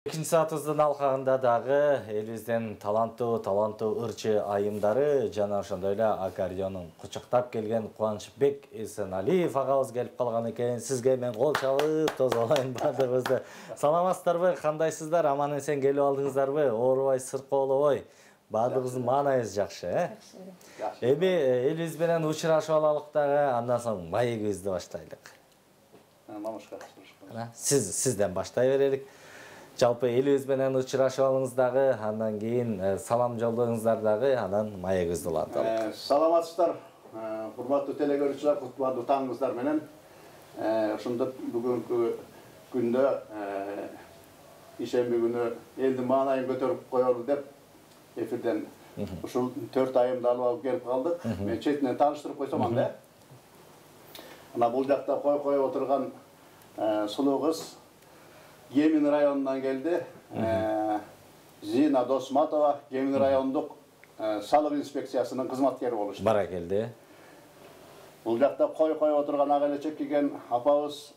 Экинчи саатыбыздын алкагында дагы элибиздин таланттуу ырчы айымдары жана ошондой эле аккордеонун кучактап келген Кубанычбек Эсеналиев агабыз келип калган экен. Сизге мен кол чабып тозолойн баардыгыбызды. Саламатсыздарбы? Кандайсыздар? Аман эсен келип алдыңыздарбы? Оорубай, сыркоолобой. Баардыгыбыздын маанайыбыз жакшы, Эми элибиз менен учурашып алалык дагы, андан соң маегибизди баштайлык. Сизден баштай берелик. Жалпы элибиз менен учурашып алыңыз дагы, андан кийин салам жолдоңуздар дагы, анан маегибизди уланталык. Саламатсыздар, урматтуу телекөрүүчүлөр, куттуктуу таңыңыздар менен. Ошондо бүгүнкү күндө ишемби күнү элдин маанайын көтөрүп коелу деп эфирден ушул 4 айымды алып келип калдык. Мен четинен тааныштырып койсом анда. Ана бул жакта коюп отурган сулуу кыз Емин районунан келди. Зина Досматова, Емин райондук салык инспекциясынын кызматкери болушту. Баракелди. Бул жакта коюп отурган ага эле чеккен апабыз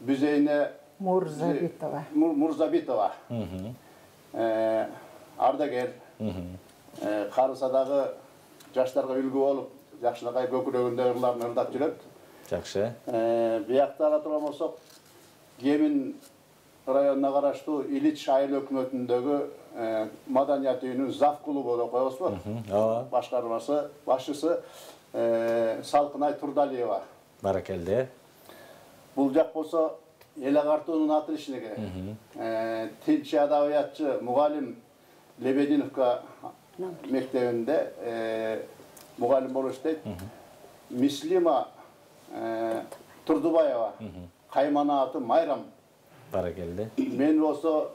Бүзейне Мурзабитова. Ардагер. Карыса дагы жаштарга үлгү болуп, жакшынакай көкүрөгүндө ырларын ырдап жүрөт. Жакшы. Бияктага турган болсок, Емин районуна караштуу Илич айыл өкмөтүндөгү маданият үйүнүн зав клубу деп коебузбу? Башкармасы башчысы Салкынай Турдалиева. Баракелди. Бул жак болсо эл агартуунун атылышыгы. Тилчи адабиятчы мугалим Лебединовка мектебинде мугалим болуп иштейт. Мислима Турдубаева. Каймана аты Майрам. Баракелди. Мен болсо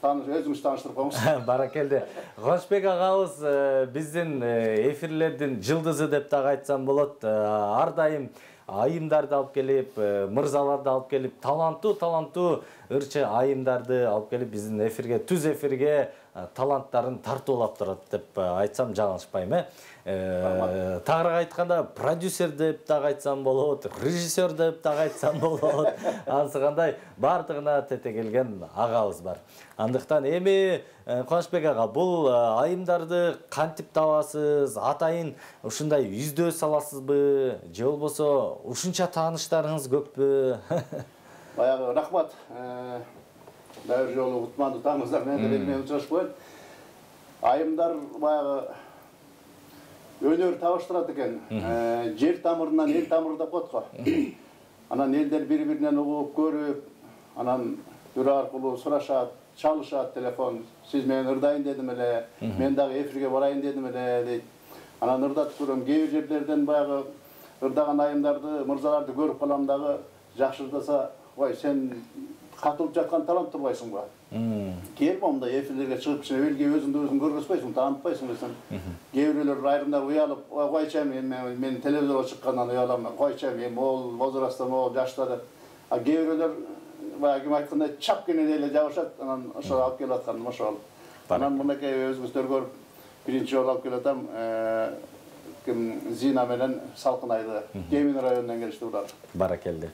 өзүңүз тааныштырып коюңуз. Баракелди. Кубанычбек агабыз биздин эфирлердин жылдызы деп дагы айтсам болот. Ар дайым айымдарды алып келип, мырзаларды алып келип, таланттуу ырчы айымдарды алып келип биздин эфирге, түз эфирге таланттарын тартуулап турат деп айтсам жаңылышпайм, Тагыраак айтканда продюсер деп дагы айтсам болот, режиссер деп дагы айтсам болот. Анысы кандай бардыгына тете келген агабыз бар. Андыктан эми Кубанычбек ага, бул айымдарды кантип табасыз? Атайын ушундай издөө саласызбы? Же болбосо ушунча тааныштарыңыз көппү? Баягы рахмат. Дагы жолу кутмандуу таңыңыздар менен учурашып коеюн. Айымдар баягы өнөр табыштырат экен. Жер тамырынан эл тамыры деп коет го. Анан элдер бири-биринен угуп, көрүп, анан үрө аркылуу сурашат, чалышат телефон. Сиз менен ырдайын дедим эле, мен дагы эфирге барайын дедим эле дейт. Анан ырдатып көрөм. Кээ бир жерлерден баягы ырдаган айымдарды, мырзаларды көрүп калам дагы, жакшы ырдаса, ой, сен катылып жаткан талант турбайсың ба? Келип мында эфирлерге чыгып кичине элге өзүңдү өзүң көргөзбөйсүң, таанытпайсың десем. Кээ бирлер айрымдар уялып, койчу мен телевизорго чыккандан уялам, койчу мен могул возрастта, могул жашта деп. А кээ бирлер баягы ким айткандай чап кенен эле жабышат, анан ошо алып келип атканым ошол. Анан мынакей өзүбүздөр көрүп, биринчи жолу алып келип атам, Зина менен Салкынайды, Емин районунан келишти булар. Баракелди.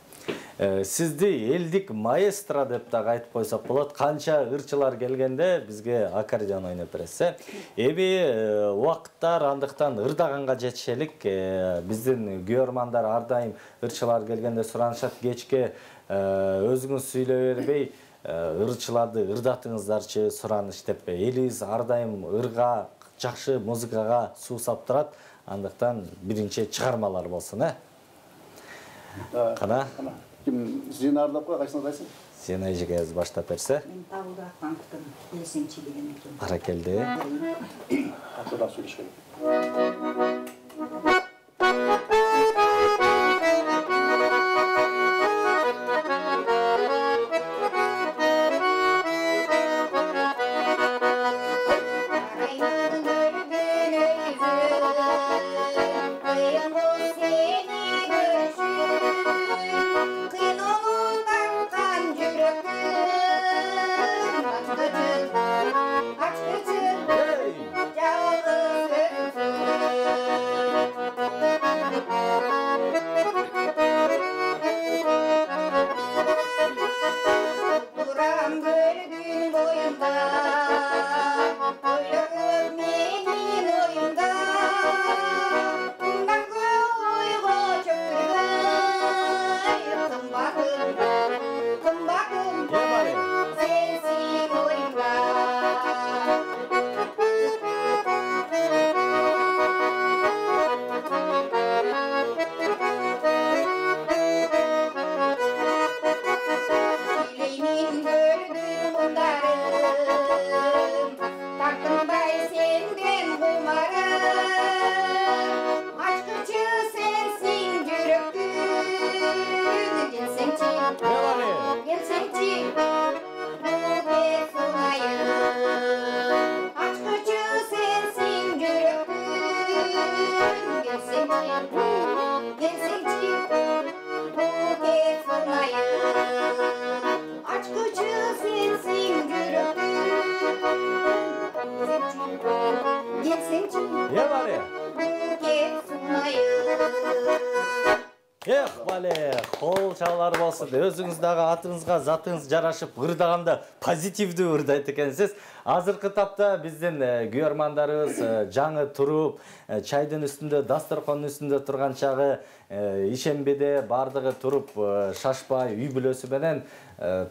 Сизди элдик маэстро деп дагы айтып койсок болот. Канча ырчылар келгенде бизге аккордеон ойноп бересиз. Эми убакыттар андыктан ырдаганга жетишелик. Биздин көрөрмандар ар дайым ырчылар келгенде суранышат, кечке өзүңүз сүйлөй бербей ырчыларды ырдатыңыздарчы сураныш деп. Элибиз ар дайым ырга, жакшы музыкага суусап турат. Андыктан биринчи чыгармалар болсун, Кана? Ким Зина ырдап кой, кайсыны ырдайсың? Зина эжекебиз баштап берсе. Мен табылды атпаңктын эсенчилигин экен. Баракелди. Катыра сүйлөшкөн. Açkıcı, yalnız жолдарым, тартынбай сенден құмарым, ашқычы сенсің жүректің, келсеңші, келсеңші, бүге сыңайым, ашқычы сенсің жүректің, келсеңші, келсеңші, бүге сыңайым, açkıcı sensin yüreğim. Gelsenci, Ne var ya? buket sunayım. Бале, қол чалар болсын. Өзіңіз дағы атыңызға, затыңыз жарашып, ырдағанда позитивді ырдайт екенсіз. Азыркы тапта біздің күйөрмандарыбыз жаңы туруп, чайдын үстүндө, дасторкондун үстүндө турган чагы ишембеде бардыгы туруп, шашпай, үй бүлөсү менен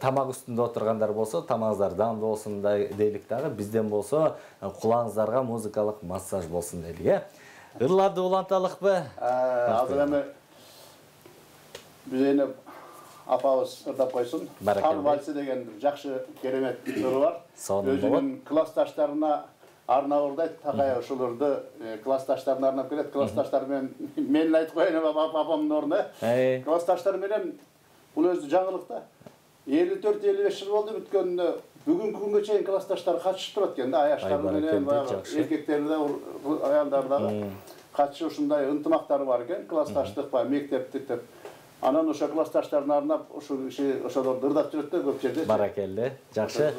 тамак үстүндө отургандар болсо, тамагыңыздар даамдуу болсун дейлик дагы. Бизден болсо кулаңыздарга музыкалык массаж болсун дейлик. Ырларды уланталыкпы? Азыр эми Biz apamız ırдап koysun. Tan valsi деген жақшы керемет ыры бар. Өзінің классташтарына арнап ырдайт. Такай ушуларды классташтарына арнап келет. Классташтар менин айтып коеюн апамдын ордуна. Классташтар менен бул өзү жаңылык да. 54-55 жыл болду бүткөнүндө бүгүнкү күнгө чейин классташтар катышып турат экен да. Аяштар менен эркектер да аялдар дагы катышып ушундай ынтымактары бар экен. Классташтык баягы мектептик деп. Анан ошо классташтарына арнап ошолорду ырдап жүрөт да көп жерде. Баракелде, жакшы.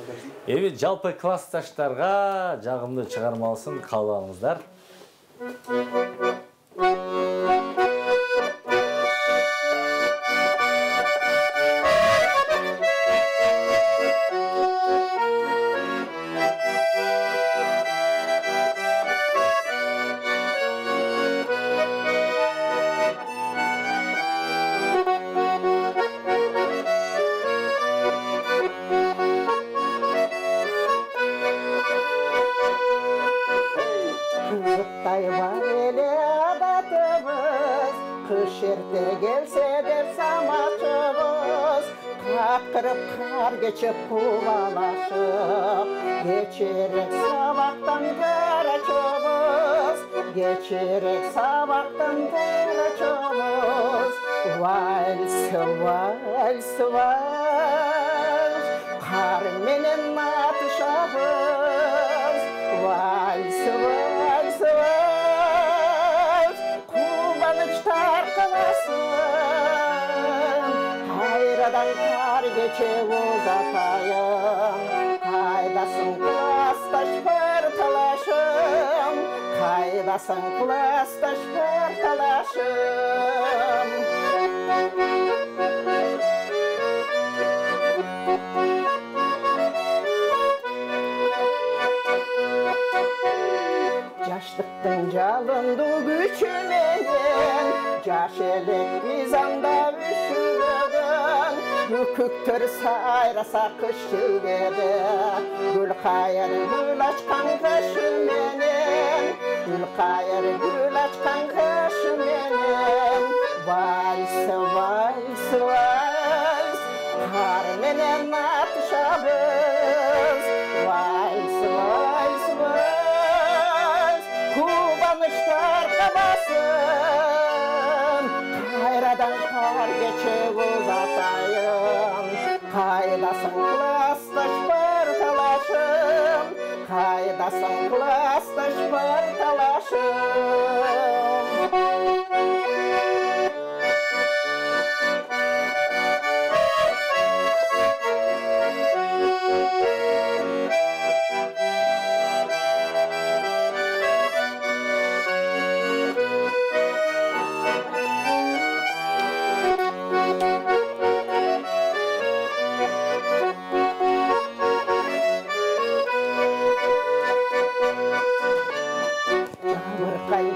Эми жалпы классташтарга жагымдуу чыгармалысын каалаңыздар. Kar geçip kuvalaşıp, geçerek sabahtan karaçımız, geçerek sabahtan karaçımız. Vals, vals, vals, kar menen atışabız. Vals, vals, vals, kuvanıçlar kalasın. Hayradan kar geçe uzatayım, kaydasın klastaş pırtalaşım, kaydasın klastaş pırtalaşım. Yaşlıktın calındı güçümenin, yaş elek bizanda üşüdün. Hüküktür sayrasa kış çilgedi, gül kayır gül açkan kışımenin, gül kayır gül açkan kışımenin. Vals, vals, vals, kar menen atışabız. Vals, vals, vals, kubanışlar kabasın. Kayradan kar geçe uzatayım, kaydasın klastaş pırtalaşım, kaydasın klastaş pırtalaşım.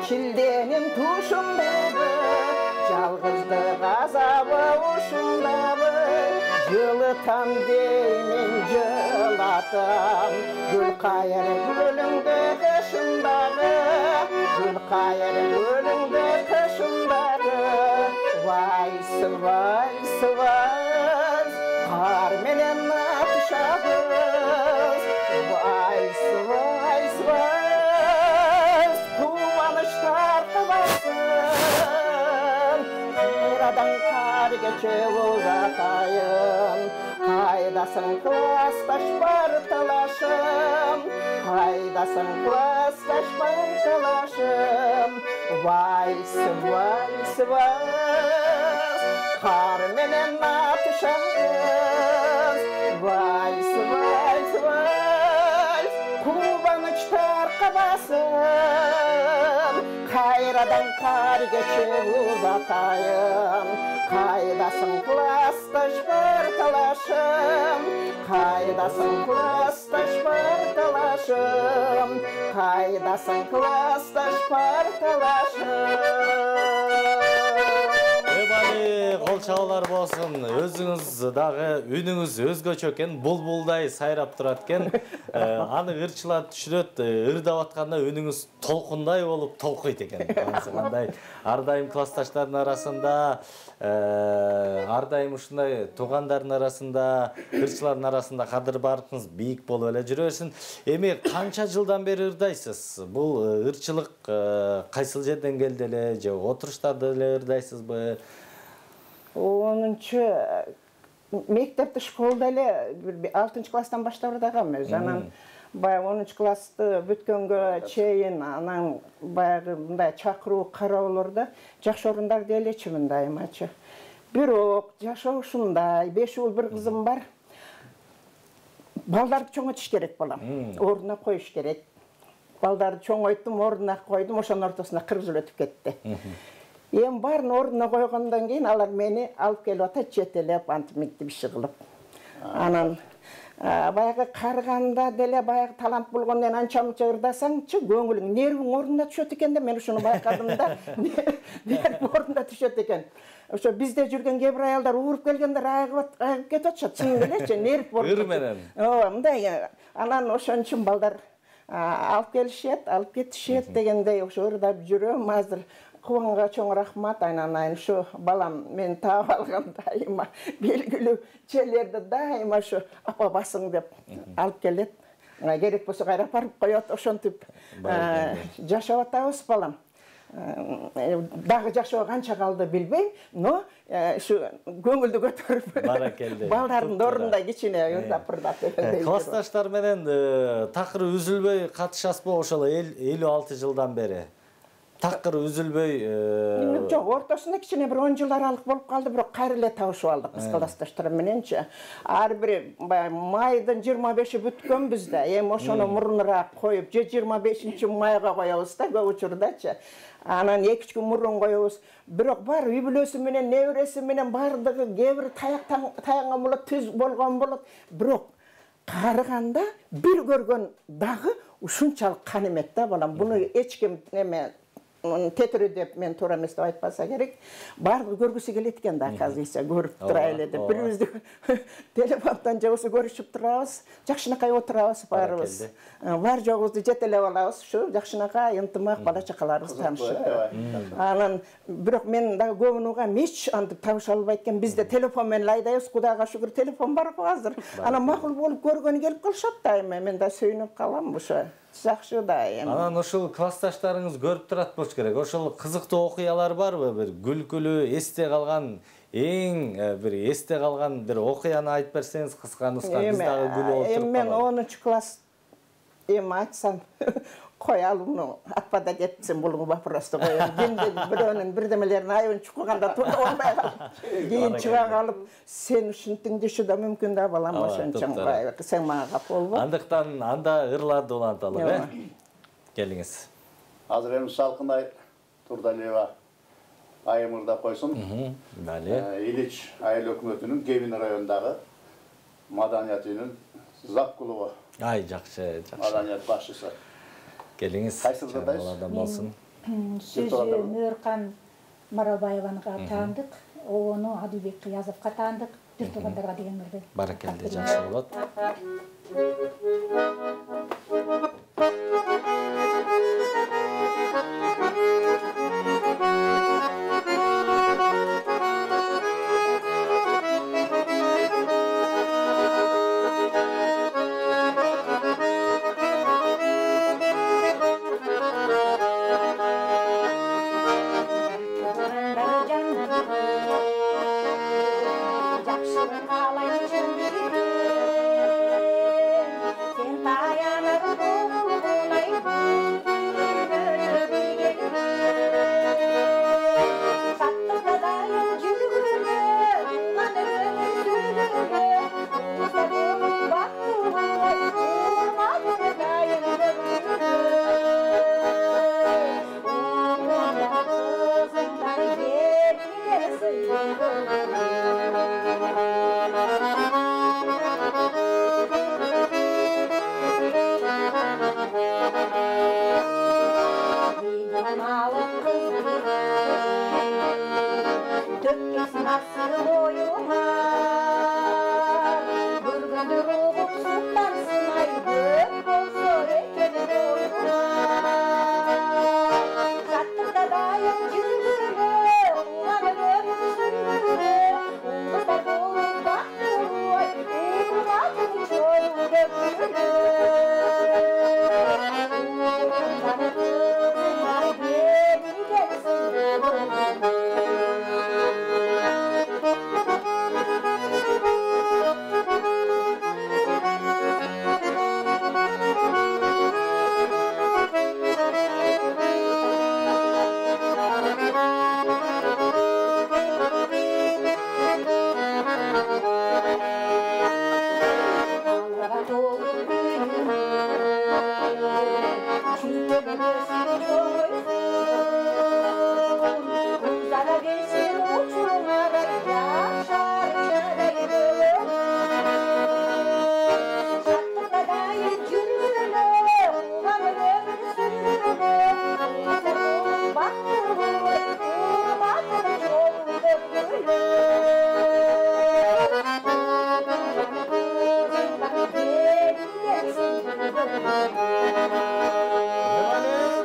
Çildenim tuşumdadı, жалғыздық azabı uşumdadı. Жылытам деймін жылатам, гүл қайыр гүліңді қышымдағы, гүл қайыр гүліңді қышымдағы. Вальс, вальс, вальс, қар менен атышабыз. Kaydasın klastaş var talaşım, kaydasın klastaş var talaşım. Vals, vals, vals, kar menen atışarız. Vals, vals, vals, kubanıçlar kabasın. Kayradan kar geçip uzatayım. Kaydasın klastaş var talaşım, kaydasın klastaş var talaşım, kaydasın klastaş var talaşım. Ebali кол чабуулар болсун. Өзүңүз дагы үнүңүз өзгөчө экен, булбулдай сайрап турат экен. Аны ырчылар түшүрөт, ырдап атканда үнүңүз толкундай болуп толкуйт экен. Мындай ар дайым классташтардын арасында, ар дайым ушундай туугандардын арасында, ырчылардын арасында кадыр баркыңыз бийик болуп эле жүрө берсин. Эми канча жылдан бери ырдайсыз? Бул ырчылык кайсыл жерден келди эле, же отуруштарда эле ырдайсызбы? 10-чы мектепте школда эле 6 класстан баштап ырдагам өзү. Анан баягы 10 классты бүткөнгө чейин анан баягы мындай чакыруу кароолордо жакшы орундарды элечимин дайымачы. Бирок жашоо ушундай, 5 уул 1 кызым бар. Балдарды чоңойтуш керек балам. Ордуна коюш керек. Балдарды чоңойттум, ордуна койдум, ошонун ортосунда 40 жыл өтүп кетти. Эми барын ордуна койгондон кийин алар мени алып келип атат жетелеп, антип мектеп иши кылып. Анан баягы карганда деле баягы талант болгондон кийин анча-мынча ырдасаңчы, көңүлүң, нервиң ордуна түшөт экен да, мен ушуну байкадым да. Нерв ордуна түшөт экен. Ошо бизде жүргөн кээ бир аялдар ууруп келгенде айыгып кетип атышат, чын элечи, нерв болуп. Ыр менен. Мындай, анан ошон үчүн балдар алып келишет, алып кетишет дегендей ошо ырдап жүрөм. Азыр Кубанга чоң рахмат, айнанайын, ушу балам мен таап алган дайыма белгилүү жерлерди дайыма ушу апа басың деп алып келет. Керек болсо кайра апарып коет, ошентип жашап атабыз балам. Дагы жашоо канча калды билбейм, но ушу көңүлдү көтөрүп Баракелде. балдардын ордунда кичине ырдап Классташтар менен такыр үзүлбөй катышасызбы ошол 56 жылдан бери? Такыр үзүлбөй. Жок, ортосунда кичине бир 10 жыл аралык болуп калды, бирок кайра эле табышып алдык биз классташтар мененчи. Ар бир майдын 25-и бүткөнбүз да, эми ошону мурунураак коюп, 25-майга коебуз да көп учурдачы. Анан 2 күн мурун коебуз. Бирок бар үй бүлөсү менен, небереси менен бардыгы кээ бир таяган болот, түз болгон болот. Бирок карыганда бир көргөн дагы ушунчалык кан эмет да балам. Буну эч ким эме тетири деп мен туура эмес деп айтпаса керек. Бардыгы көргүсү келет экен да, казыйса көрүп турайлы деп. Бирибизди телефондон же болсо көрүшүп турабыз, жакшынакай отурабыз барыбыз. Бар жогубузду жетелеп алабыз, ушу жакшынакай ынтымак бала чакаларыбыз таанышып. Анан бирок мен дагы көбүн угам, эч антип табыша албайт экен. Бизде телефон менен айдайбыз, Кудайга шүгүр телефон бар го азыр. Анан макул болуп көргөнү келип калышат дайыма. Мен да сүйүнүп калам ошо. Жакшы да эми. Анан ошол классташтарыңыз көрүп турат болуш керек. Ошол кызыктуу окуялар барбы? Бир күлкүлүү, эсте калган, бир эсте калган бир окуяны айтып берсеңиз кыска-нуска, биз дагы күлүп отуруп калалы. Эми мен 10 класс айтсам коялымны атпада кетсем бул вопросту коем. Кимде бирөөнүн бирдемелерин айыбын чукканда туруп албай калып, кийин чыга калып, сен ушинтиң деши да мүмкүн да балам, ошончо сен мага кап болбо. Андыктан анда ырларды уланталы, Келиңиз. Азыр эми Салкынай Турдалиева айым ырдап койсун. Илич айыл өкмөтүнүн Кебин районундагы маданият үйүнүн Закулова. Ай, жакшы. Маданият башчысы. Келиңиз. Кайсылдырдайсыз? Болсын. Сөзі Мөркан Маралбаеванға таандык, оны Адылбек Кыязовқа таандык, бир туугандарға деген ырды. Баракелде, жакшы болот. Жақшының қалай жүргенін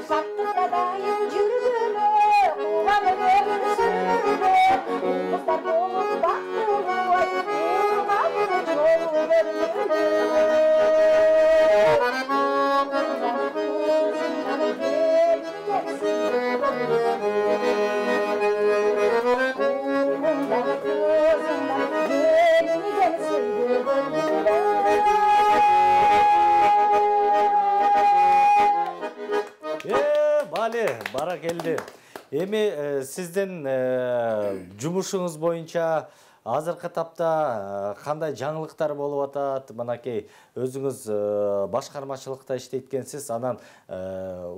Sattırladayım yürüdüğünü, kulağını verin sürüdüğünü, kızlar dolup baktığını, kulağını çoğu Bali, barakelli. Эми сиздин жумушуңуз боюнча азыркы тапта кандай жаңылыктар болуп атат? Мынакей өзүңүз башкармачылыкта иштейт экенсиз, анан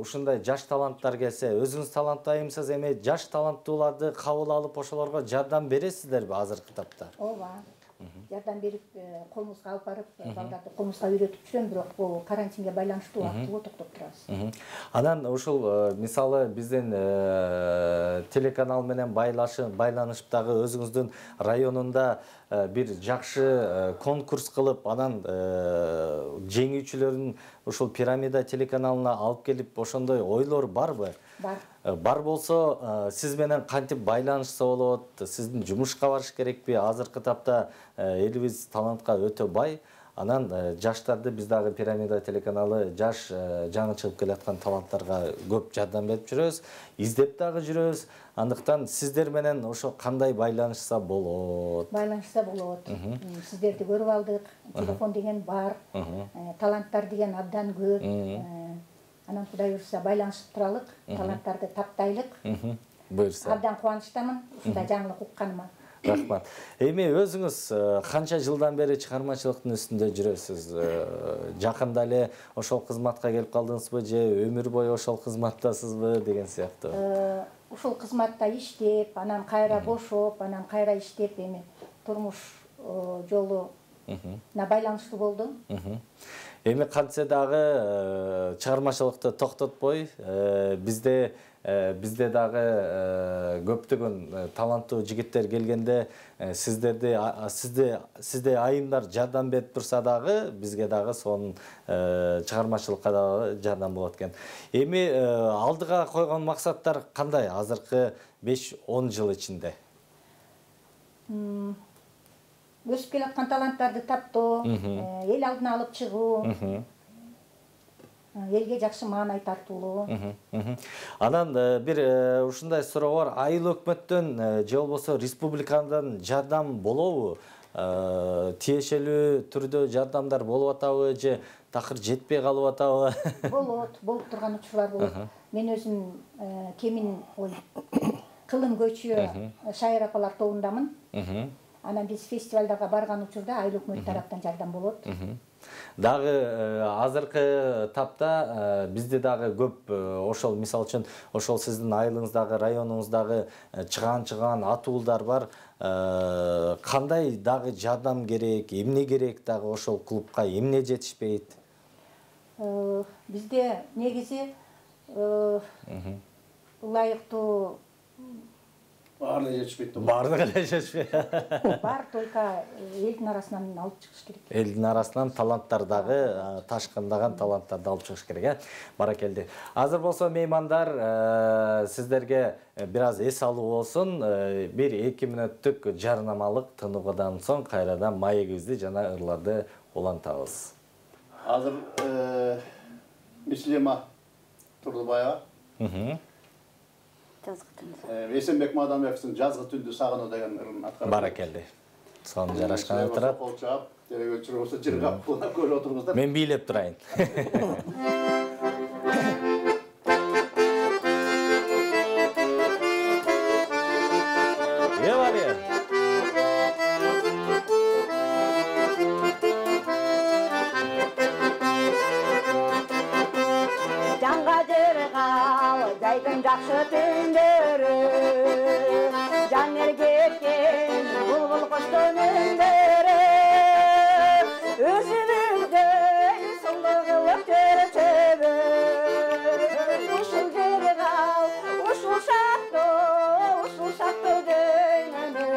ушундай жаш таланттар келсе, өзүңүз таланттайымсыз, эми жаш таланттууларды кабыл алып ошолорго жардам бересиздерби азыркы тапта? Ооба. Жардам берип, колумузга алып барып, балдарды колумузга үйрөтүп жүрөм, бирок бул карантинге байланыштуу убактылуу токтоп турабыз. Анан ушул мисалы биздин телеканал менен байланышыптагы өзүңүздүн районунда бир жакшы конкурс кылып, анан жеңүүчүлөрүн ушул Пирамида телеканалына алып келип, ошондой ойлор барбы? Бар. Бар болсо, сиз менен кантип байланышса болот? Сиздин жумушка барыш керекпи? Азыркы тапта элибиз талантка өтө бай. Анан жаштарды биз дагы Пирамида телеканалы жаш жаңы чыгып келаткан таланттарга көп жардам берип жүрөбүз, издеп дагы жүрөбүз. Андыктан сиздер менен ошо кандай байланышса болот? Байланышса болот. Сиздерди көрүп алдык. Телефон деген бар. Таланттар деген абдан көп. Анан Кудай буйрса байланышып туралык, таланттарды таптайлык. Буйрса. Абдан кубанычтамын ушундай жаңылык укканыма. Рахмат. Эми өзүңүз канча жылдан бери чыгармачылыктын үстүндө жүрөсүз? Жакында эле ошол кызматка келип калдыңызбы же өмүр бою ошол кызматтасызбы деген сыяктуу? Ушул кызматта иштеп, анан кайра бошоп, анан кайра иштеп, эми турмуш жолу байланыштуу болдум. Эми кантсе дагы чыгармачылыкты токтотпой, бизде дагы көптөгөн таланттуу жигиттер келгенде сизде айымдар жардам берип турса дагы бизге дагы сонун чыгармачылыкка дагы жардам болот экен. Эми алдыга койгон максаттар кандай азыркы 5-10 жыл ичинде? Өсүп келаткан таланттарды таптоо, эл алдына алып чыгуу, элге жакшы маанай тартуулоо. Анан бир ушундай суроо бар, айыл өкмөттөн же болбосо республикадан жардам болобу? Тиешелүү түрдө жардамдар болуп атабы же такыр жетпей калып атабы? Болот, болуп турган учурлар болот. Мен өзүм Кемин кылым көчү шайыр апалар тобундамын. Анан биз фестивалдарга барган учурда айыл өкмөт тараптан жардам болот. Дагы азыркы тапта бизде дагы көп ошол мисалы үчүн ошол сиздин айылыңыздагы, районуңуздагы чыган атуулдар бар. Кандай дагы жардам керек, эмне керек дагы ошол клубка, эмне жетишпейт? Бизде негизи ылайыктуу баардыгы жетишпейт. Баардыгы эле жетишпейт. Бар, только элдин арасынан алып чыгыш керек. Элдин арасынан таланттар дагы, ташкындаган таланттарды алып чыгыш керек, Баракелди. Азыр болсо меймандар, сиздерге бир аз эс алуу болсун. Бир 2 мүнөттүк жарнамалык тыныгуудан соң кайрадан маегибизди жана ырларды улантабыз. Азыр Мислима Турдубаева. Эсенбек Мадамбековдун жазгы түндү сагынуу деген ырын аткарып. Баракелди. Сонун жарашкан турат. Колчап, телевизор болсо жыргап көрүп отуруңуздар. Мен бийлеп турайын. Жақшы түндері, жан еркеккен бұлбұл құстың үндері, өзімізді сұлу қылып төртөбі, ұшыл жері қал, ұшыл шақты дөйнімі.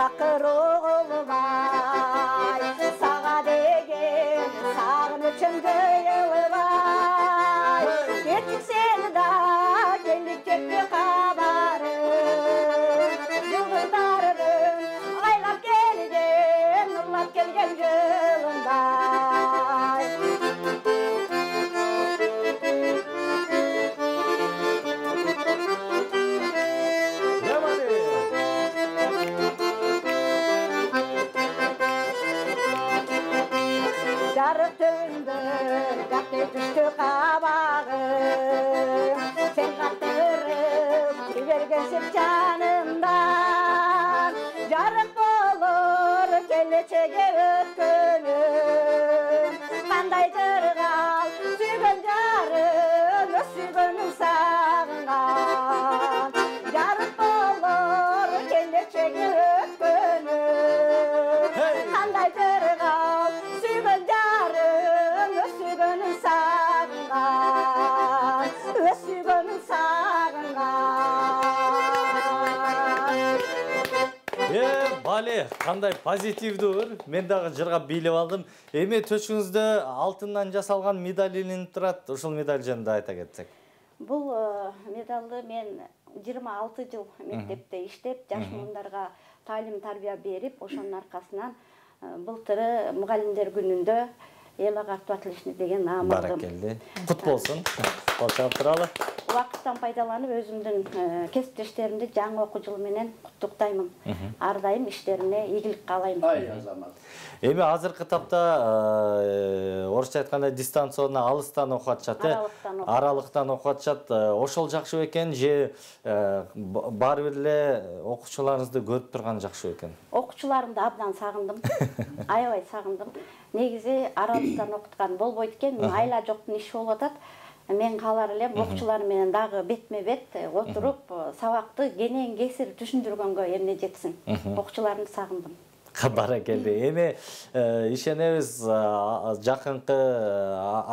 takır oğulmay sağa degen sağınıçım göyülmay geçik seni da gelecek bir kabarı yıldızlarının aylap gelgen nurlap gelgen yılınday Jarık döndür, jakты düştü kabağım Sen kaptırıp gidergensin canımdan Jarık olur geleceğe ötkünüm Kandaydır kal, sügün jarım, sügünün sağından Jarık olur geleceğe ötkünüm Kandaydır kal, sügün jarım, sügünün sağından Sügünün sağından Бали, кандай позитивдүү. Мен дагы жырга бийлеп алдым. Эми төшүңүздө алтындан жасалган медаль илинип турат. Ушул медаль жөнүндө айта кетсек. Бұл медалды мен 26 жыл мектепте иштеп, жаш муундарга таалим тарбия берип, ошонун аркасынан былтыры мугалимдер күнүндө эл агартуу отличный деген наам алдым. Баракелди. Кут болсун. Кол чалып туралы. Убакыттан пайдаланып өзүмдүн кесиптештеримди жаңы окуу жылы менен куттуктаймын. Ар дайым иштерине ийгилик каалайм. Ай азамат. Эми азыркы тапта орусча айтканда дистанционно алыстан окуп атышат, аралыктан окуп атышат. Ошол жакшы экен же баары бир эле окуучуларыңызды көрүп турган жакшы экен? Окуучуларымды абдан сагындым. Аябай сагындым. Негизи аралыктан окуткан болбойт экен, айла жоктун иши болуп атат. Мен каалар элем окуучулар менен дагы бетме-бет отуруп, сабакты кенен кесирип түшүндүргөнгө эмне жетсин. Окуучуларымды сагындым. Баракелди. Эми ишенебиз жакынкы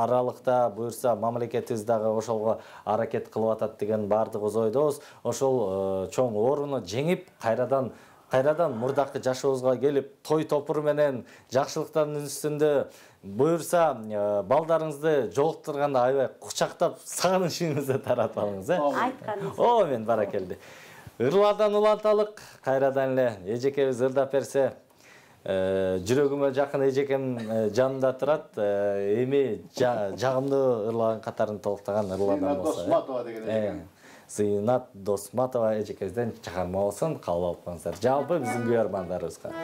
аралыкта буюрса мамлекетибиз дагы ошолго аракет кылып атат деген баардыгыбыз ойдобуз. Ошол чоң ооруну жеңип кайрадан мурдакы жашообузга келип, той топур менен жакшылыктардын үстүндө буюрса балдарыңызды жолуктурганда аябай кучактап сагынычыңызды таратып алыңыз, Айтканыңыз. О, мен баракелди. Ырлардан уланталык, кайрадан эле эжекебиз ырдап берсе, жүрөгүмө жакын эжекем жанында турат. Эми жагымдуу ырлаган катарын толуктаган ырлардан болсо. Досматова деген. Зыйнат Досматова эжекебизден чыгарма болсун, кабыл алып коюңуздар. Жалпы биздин көрөрмандарыбызга. Ай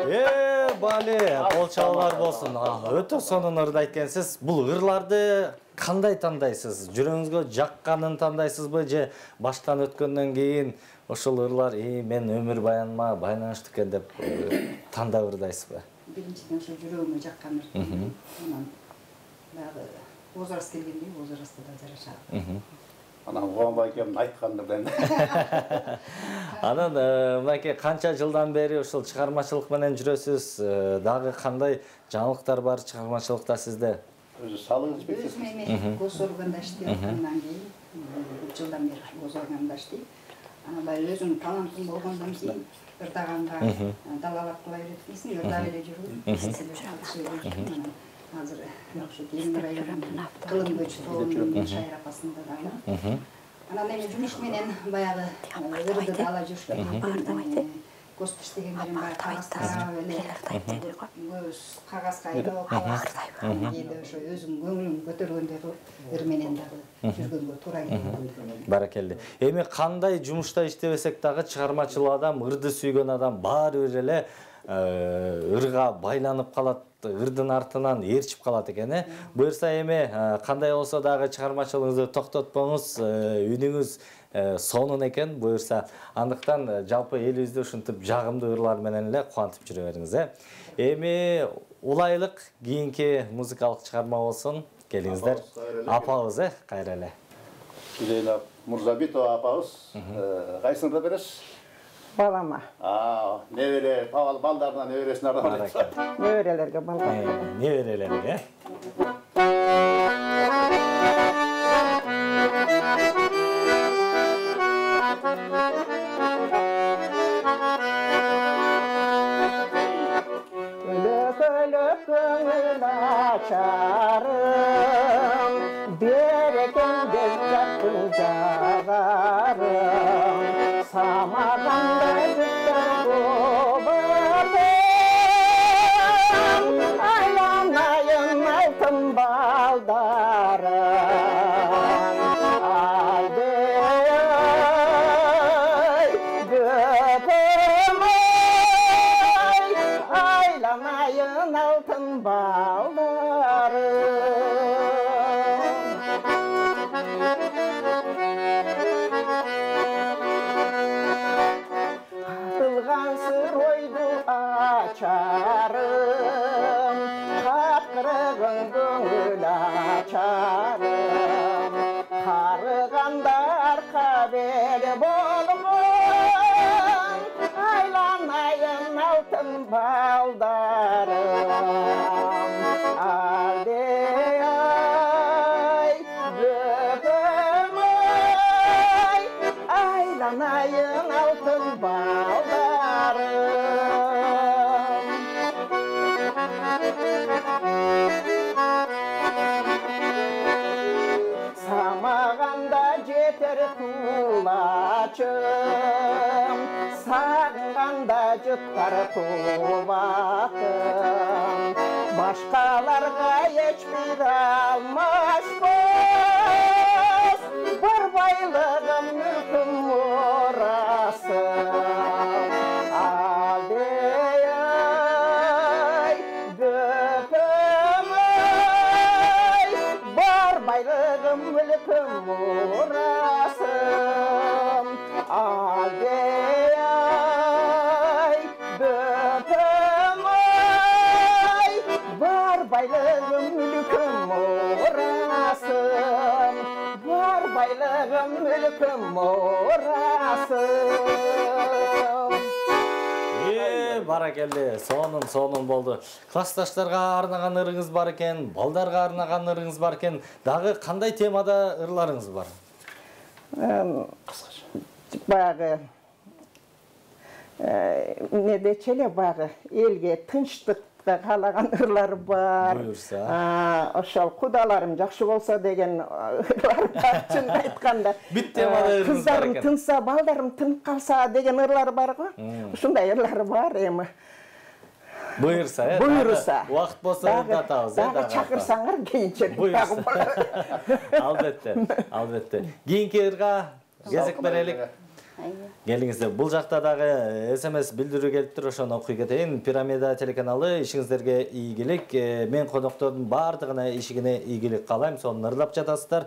Бали, кол чабуулар болсун. Өтө сонун ырды айткансыз. Бул ырларды кандай тандайсыз? Жүрөгүңүзгө жакканын тандайсызбы же баштан өткөндөн кийин ошол ырлар мен өмүр баяныма байланыштуу экен деп тандап ырдайсызбы? Биринчиден ошо жүрөгүмө жаккан ырды. Анан дагы озурас келгенде озураста да жарашат. Анан Кубанбай экеумдун айткандырдан. Анан мынакей канча жылдан бери ушул чыгармачылык менен жүрөсүз? Дагы кандай жаңылыктар бар чыгармачылыкта сизде? Өзү салыңыз бетсиз. Өзүм эми гос органда иштеп аткандан кийин 3 жылдан бери гос органда иштейм. Анан баягы өзүмдүн талантым болгондон кийин ырдаганга далалап кыла берет экенсиң, ырдап эле жүрүп, азыр ошо Кемин районунун кылым көчү тобунун шайыр апасында дагы. Анан эми жумуш менен баягы ырды ала жүрүштүк. Гост иштегендерин баягы кагаз тарап эле, кагазга айдап, кээде ошо өзүм көңүлүм көтөргөндөгү ыр менен дагы жүргөнгө туура келет. Баракелди. Эми кандай жумушта иштебесек дагы чыгармачыл адам, ырды сүйгөн адам баары бир эле ырга байланып калат, ырдын артынан ээрчип калат экен. Буюрса эми кандай болсо дагы чыгармачылыгыңызды токтотпоңуз, үнүңүз сонун экен. Буюрса андыктан жалпы элибизди ушинтип жагымдуу ырлар менен эле кубантып жүрө бериңиз. Эми улайлык кийинки музыкалык чыгарма болсун. Келиңиздер. Апабыз, кайра эле. Зейнап Мурзабитова апабыз, кайсыны бересиз? Балама. Небере, балдарынан небересин арнап атат. Неберелерге балдар. Неберелерге. Көңіл ашарым, берекен деп жаттың жағарым, самағанда жүттің көбірдім, айланайын алтын балдарым, алдей гөпім айланайын алтын балдарым. Атылған сыр ойду ачарым, қақырығын көңіл ачарым, қарығандар қабелі болғын, айланайын алтын балдарым. Алдей ай, гөпім ай, айланайын алтын балдарым. Самағанда жетер құлачым, сағынғанда жұттар тубатым, башқаларға ешбір алмаспыз, бір байлығым мүлкім мұрасым. Алдей ай, гөпім ай, бар байлығым мүлкім мұрасым. Алдей ай, гөпім ай, бар байлығым мүлкім мұрасым. Бар байлығым мүлкім мұрасым. Баракелди, сонун болду. Классташтарга арнаган ырыңыз бар экен, балдарга арнаган ырыңыз бар экен. Дагы кандай темада ырларыңыз бар? Баягы не дечеле баягы элге тынчтык каалаган ырлар бар. Буюрса. Ошол кудаларым жакшы болсо деген ырлар бар. Чын айтканда. Бүт темада ырыңыз бар Кыздарым экен. тынса, балдарым тынып калса деген ырлар бар го. Ушундай ырлар бар эми. Буюрса, Буюрса. Убакыт болсо ырдатабыз, Дагы чакырсаңар кийинчерээк дагы болот. Албетте. Кийинки ырга кезек берелик. Келиңиздер. Бул жакта дагы СМС билдирүү келиптир, ошону окуй кетейин. Пирамида телеканалы ишиңиздерге ийгилик. Мен коноктордун баардыгына ишигине ийгилик каалайм. Сону ырлап жатасыздар.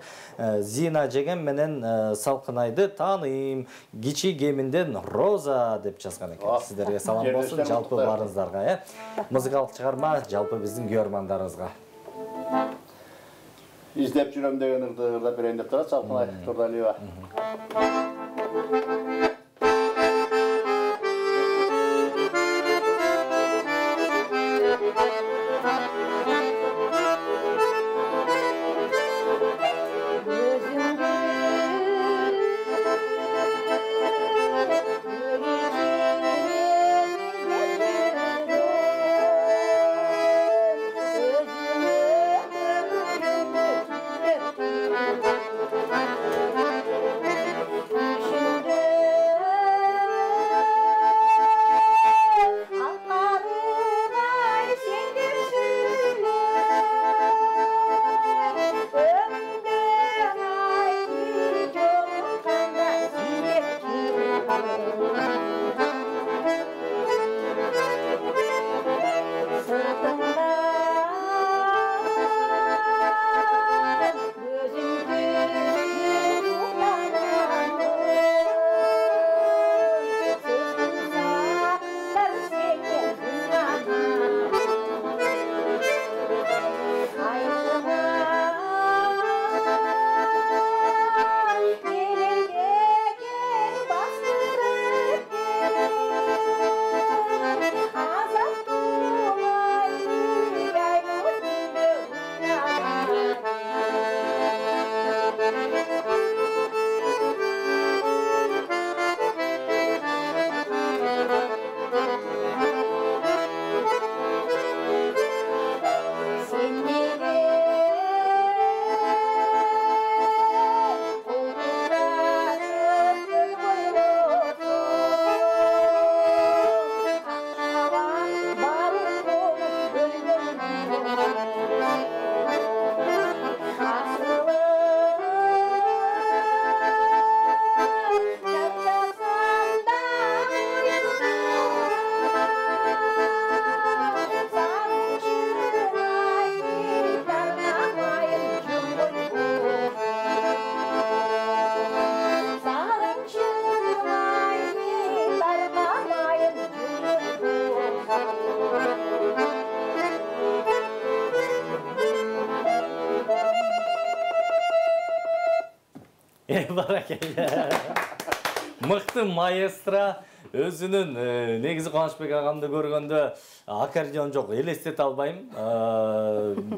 Зина жеген менен Салкынайды тааныйм. Кичи кеминден Роза деп жазган экен. Сиздерге салам болсун, жалпы барыңыздарга, музыкалык чыгарма жалпы биздин көрөрмандарыбызга. İzdep жүрөм деген ырдап берейин деп турат Салкынай Турдалиева. Мыкты маэстро өзүнүн негизи Кубанычбек агамды көргөндө аккордеон жок, элестете албайм.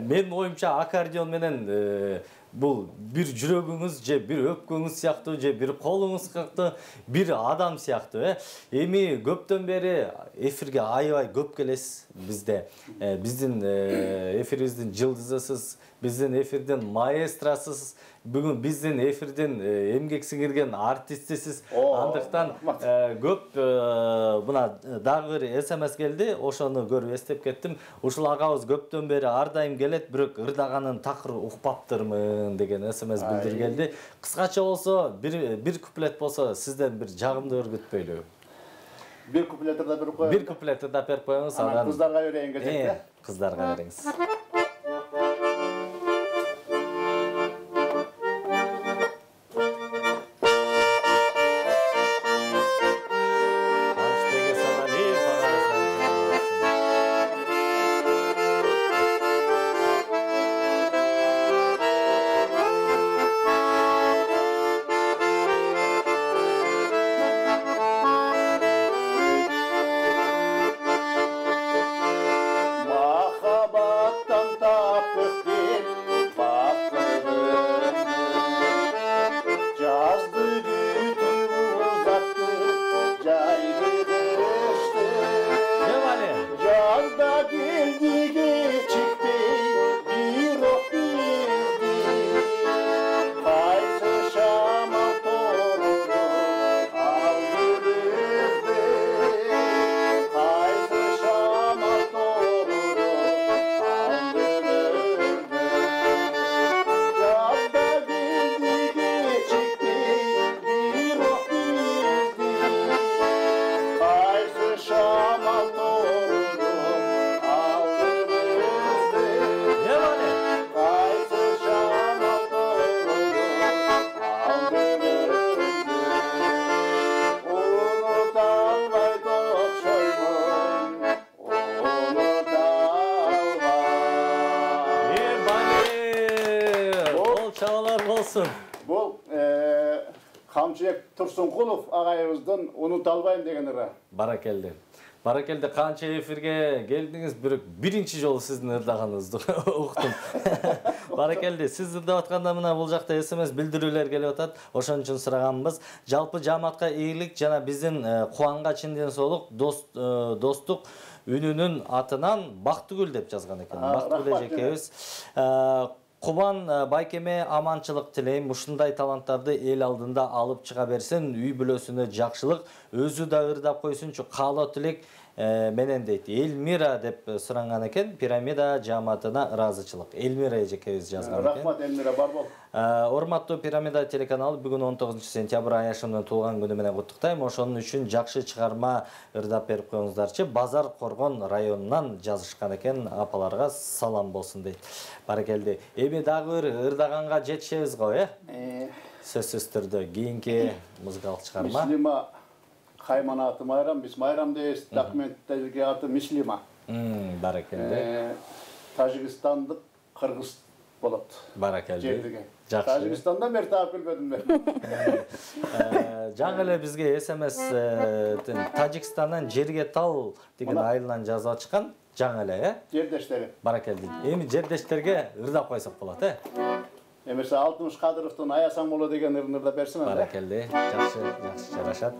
Менин оюмча аккордеон менен бул бир жүрөгүңүз же бир өпкөңүз сыяктуу же бир колуңуз сыяктуу бир адам сыяктуу. Эми көптөн бери эфирге аябай көп келесиз бизде. Биздин эфирибиздин жылдызысыз, биздин эфирдин маэстросусуз. Бүгүн биздин эфирдин эмгек сиңирген артистисиз. Андыктан көп мына дагы бир СМС келди, ошону көрүп эстеп кеттим. Ушул агабыз көптөн бери ар дайым келет, бирок ырдаганын такыр укпаптырмын деген СМС билдиргенди. Кыскача болсо, бир куплет болсо сизден бир жагымдуу өргүтпөйлү. Bir kupletir de bir koyalım. Bir kupleти да берип коюңуз. Ana kızlarga vereyim geçecekte. Kızlarga бериңиz. Mahabattan болсын. Бұл Қамшыбек Тұрсынқұлов ағайымыздың ұмыта албайм деген ыры. Баракелді. Баракелді, қанша эфирге келдіңіз, бірінші жолы сіздің ырдағаныңызды ұқтым. Баракелді, сіз ырдап атқанда мына бұл жақта SMS білдірулер келіп атат. Ошон үчүн сұрағанбыз. Жалпы жамаатка ийгилик жана биздин Кубанга чынден соолук достук үнүнүн атынан Бактыгүл деп жазган экен. Бактыгүл эжекебиз. Кубан байкеме аманчылык тилейм. Ушундай таланттарды эл алдында алып чыга берсин, үй бүлөсүнө жакшылык, өзү да ырдап койсунчу, каалоо тилек менен дейт. Элмира деп суранган экен. Пирамида жамаатына ыраазычылык. Элмира эжекебиз жазган экен. Рахмат, Элмира, бар бол. Урматтуу Пирамида телеканалы бүгүн 19 сентябрь Аяшымдын туулган күнү менен куттуктайм. Ошонун үчүн жакшы чыгарма ырдап берип коюңуздарчы. Базар Коргон районунан жазышкан экен. Апаларга салам болсун дейт. Баракелди. Эми дагы бир ырдаганга жетишебиз го, сөзсүз түрдө кийинки музыкалык чыгарма. Мислима Кайман аты Майрам, биз Майрам дейбиз. Документтерге аты Мислима. Баракелди. Тажикстандык кыргыз болот. Баракелди. Тажикстандан бери таап келбедим мен. Жаңы эле бизге SMS Тажикстандан жерге тал деген айылынан жазып чыккан. Жаңы эле, Жердештери. Баракелди. Эми жердештерге ырдап койсок болот, Эмесе Алтымыш Кадыровдун Аясаң боло деген ырын ырдап берсиң. Баракелди. Жакшы жарашат.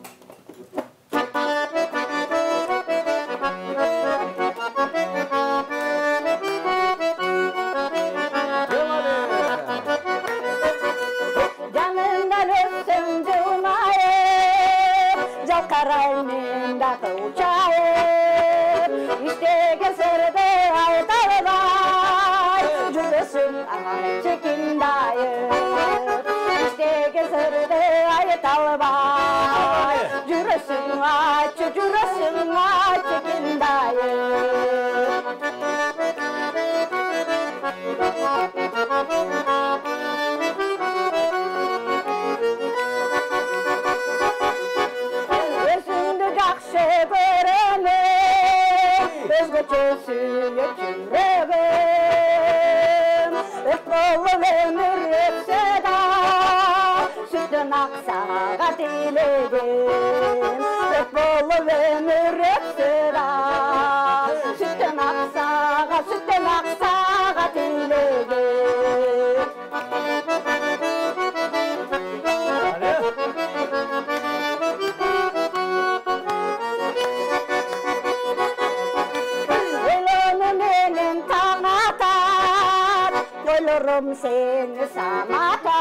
Seni samatar,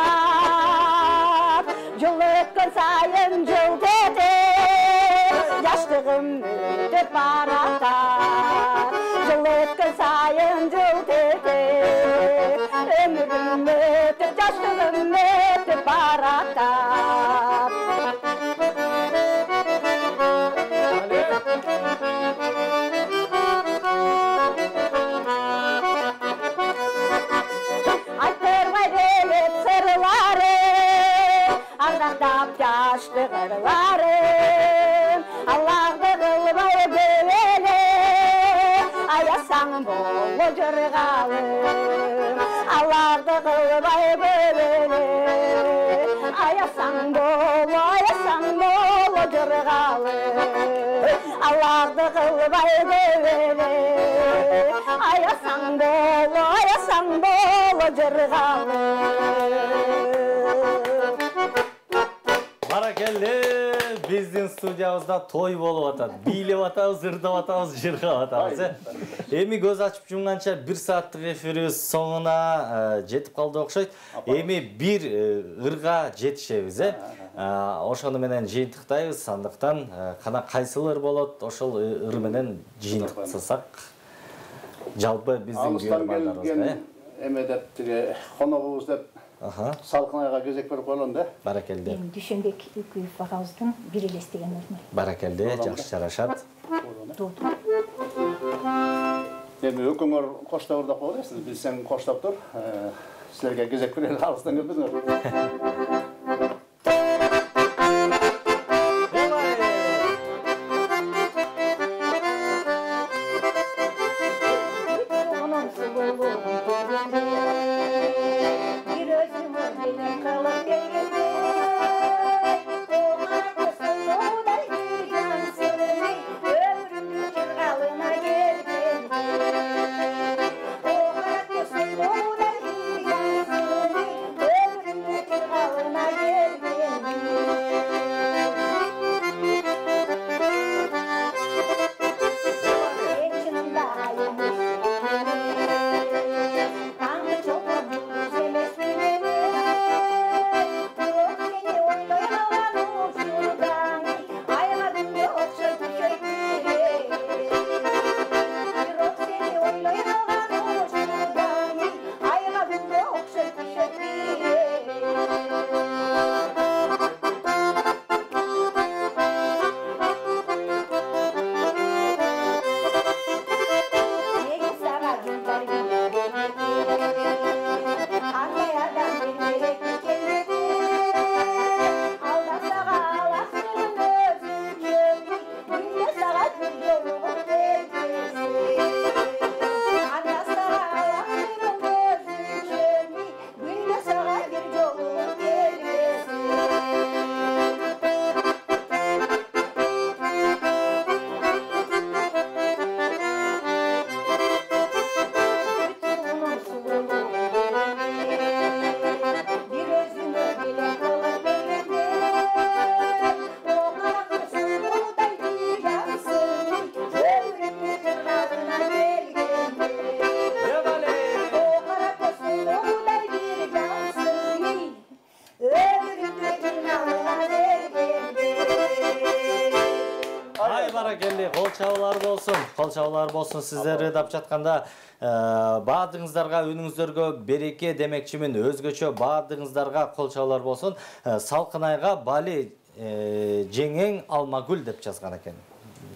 yıl ötkün sayın yıl dedi, yaşlığım ötüp baratar. Yıl ötkün sayın yıl dedi, ömrüm ötüp, yaşlığım ötüp baratar. Yaşlılarım, Allah'da kılmayı böyle, ayasan bolu cırgalım. Allah'da kılmayı böyle, ayasan bolu cırgalım. Allah'da kılmayı böyle, ayasan bolu cırgalım. Баракелди, биздин студиябызда той болуп атат. Бийлеп атабыз, ырдап атабыз, жыргап атабыз. Эми көз ачып жумганча 1 сааттык эфирибиз соңуна жетип калды окшойт. Эми бир ырга жетишебиз, ошону менен жыйынтыктайбыз. Андыктан кана кайсыл ыр болот, ошол ыр менен жыйынтыксак жалпы биздин көрөрмандарыбызга, Эмедеп тиге коногубуз деп Салкынайга кезек берип коелон да. Баракелди. Дүйшөнбек Үкүев агабыздын бир элес деген өрмө. Баракелди, жакшы жарашат. Эми өкөңөр коштоп ырдап коелуңуз, биз сен коштоп тур. Силерге кезек берели, алыстан келбедиңер. Bir özüm var benim кол чабуулар болсун сиздерди деп жатканда баардыгыңыздарга үнүңүздөргө береке демекчимин. Өзгөчө баардыгыңыздарга кол чабуулар болсун. Салкын айга Бали жеңең Алмагүл деп жазган экен.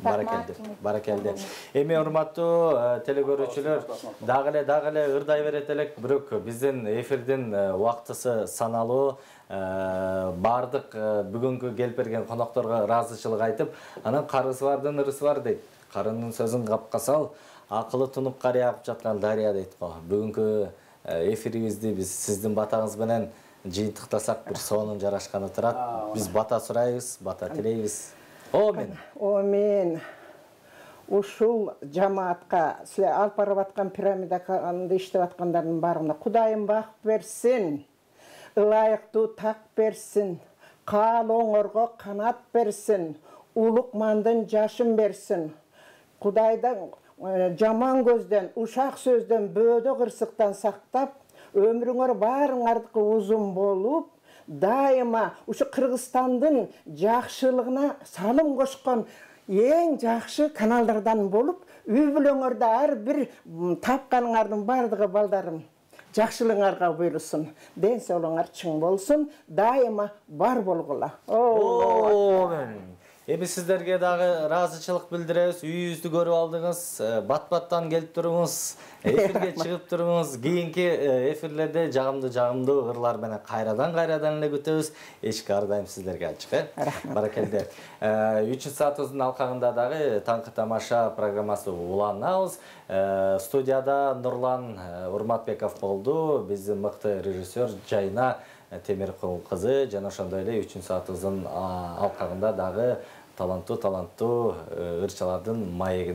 Баракелди. Эми урматтуу телекөрүүчүлөр, дагы эле ырдай берет элек, бирок биздин эфирдин убактысы саналуу. Бардык бүгүнкү келип берген конокторго ыраазычылык айтып, анан карысы бардын ырысы бар дейт. Карынын сөзүн капка сал, акылы тунуп карый агып жаткан дарыя дейт го. Бүгүнкү эфирибизди биз сиздин батаңыз менен жыйынтыктасак бир сонун жарашканы турат. Биз бата сурайбыз, бата тилейбиз. Омен. Ушул жамаатка, силер алып барып аткан пирамиданы иштеп аткандардын баарына Кудайым бак берсин, ылайыктуу так берсин, каалооңорго канат берсин, улукмандын жашын берсин. Кудайдан жаман көздөн, ушак сөздөн, бөөдө кырсыктан сактап, өмүрүңөр баарыңардыкы узун болуп, дайыма ушу Кыргызстандын жакшылыгына салым кошкон эң жакшы каналдардан болуп, үй бүлөңөрдө ар бир тапканыңардын бардыгы балдарым жакшылыгыңарга буйрусун, ден соолугуңар чың болсун, дайыма бар болгула. Эми сиздерге дагы ыраазычылык билдиребиз. Үйүбүздү көрүп алдыңыз, бат-баттан келип туруңуз, эфирге чыгып туруңуз. Кийинки эфирлерде жагымдуу ырлар менен кайрадан эле күтөбүз. Эшик ар дайым сиздерге ачык. Баракелде. 3-саатыбыздын алкагында дагы таңкы тамаша программасы уланабыз. Студияда Нурлан Урматбеков болду, биздин мыкты режиссер Жайна Темиркул кызы, жана ошондой эле 3-саатыбыздын алкагында дагы таланттуу ырчалардын маегин